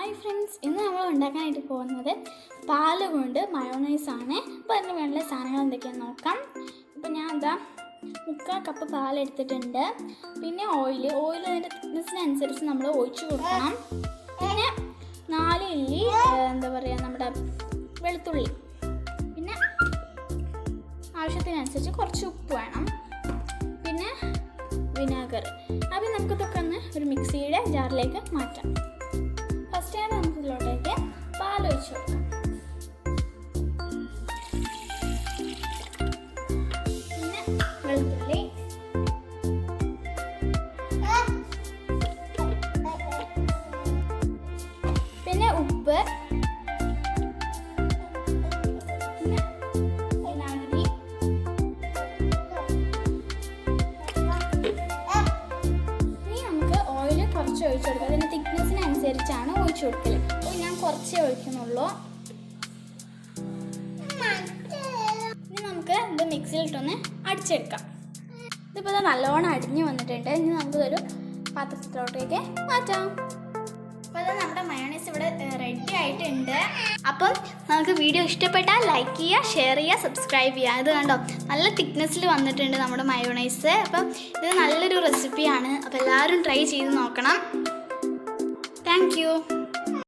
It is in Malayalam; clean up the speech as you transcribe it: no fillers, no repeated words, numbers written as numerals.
ഹായ് ഫ്രണ്ട്സ്, ഇന്ന് നമ്മൾ ഉണ്ടാക്കാനായിട്ട് പോകുന്നത് പാല് കൊണ്ട് മയോണൈസാണ്. അപ്പോൾ അതിന് വേണ്ട സാധനങ്ങൾ എന്തൊക്കെയാണെന്ന് നോക്കാം. ഇപ്പോൾ ഞാൻ 3/4 കപ്പ് പാലെടുത്തിട്ടുണ്ട്. പിന്നെ ഓയിൽ അതിൻ്റെ തിക്നെസ്സിനനുസരിച്ച് നമ്മൾ ഒഴിച്ച് കൊടുക്കണം. പിന്നെ 4 ഇല്ലി നമ്മുടെ വെളുത്തുള്ളി, പിന്നെ ആവശ്യത്തിനനുസരിച്ച് കുറച്ച് ഉപ്പ് വേണം, പിന്നെ വിനാഗർ. അപ്പോൾ നമുക്കിതൊക്കെ ഒന്ന് ഒരു മിക്സിയുടെ ജാറിലേക്ക് മാറ്റാം. ഫസ്റ്റ് നമുക്ക് ഇതിലോട്ടേക്ക് പാൽ ഒഴിച്ച് കൊടുക്കാം. പിന്നെ വെളുത്തുള്ളി, പിന്നെ ഉപ്പ്, പിന്നെ വിനാഗിരി, ഇനി നമുക്ക് ഓയിൽ കുറച്ച് ഒഴിച്ചു കൊടുക്കാം. അതിൻ്റെ തിക്നെസ്സിനനുസരിച്ചാണ് ഒഴിച്ചു കൊടുക്കൽ. അപ്പോൾ ഞാൻ കുറച്ചേ ഒഴിക്കുന്നുള്ളൂ. ഇനി നമുക്ക് ഇത് മിക്സിയിലിട്ടൊന്ന് അടിച്ചെടുക്കാം. ഇതിപ്പോൾ നല്ലോണം അടിഞ്ഞു വന്നിട്ടുണ്ട്. ഇനി നമുക്കിതൊരു പാത്രത്തിലോട്ടേക്ക് മാറ്റാം. അപ്പോൾ നമ്മുടെ മയോണൈസ് ഇവിടെ റെഡി ആയിട്ടുണ്ട്. അപ്പം നമുക്ക് വീഡിയോ ഇഷ്ടപ്പെട്ടാൽ ലൈക്ക് ചെയ്യുക, ഷെയർ ചെയ്യുക, സബ്സ്ക്രൈബ് ചെയ്യുക. ഇത് കണ്ടോ, നല്ല തിക്നെസ്സിൽ വന്നിട്ടുണ്ട് നമ്മുടെ മയോണൈസ്. അപ്പം ഇത് നല്ലൊരു റെസിപ്പിയാണ്. അപ്പോൾ എല്ലാവരും ട്രൈ ചെയ്ത് നോക്കണം. Thank you.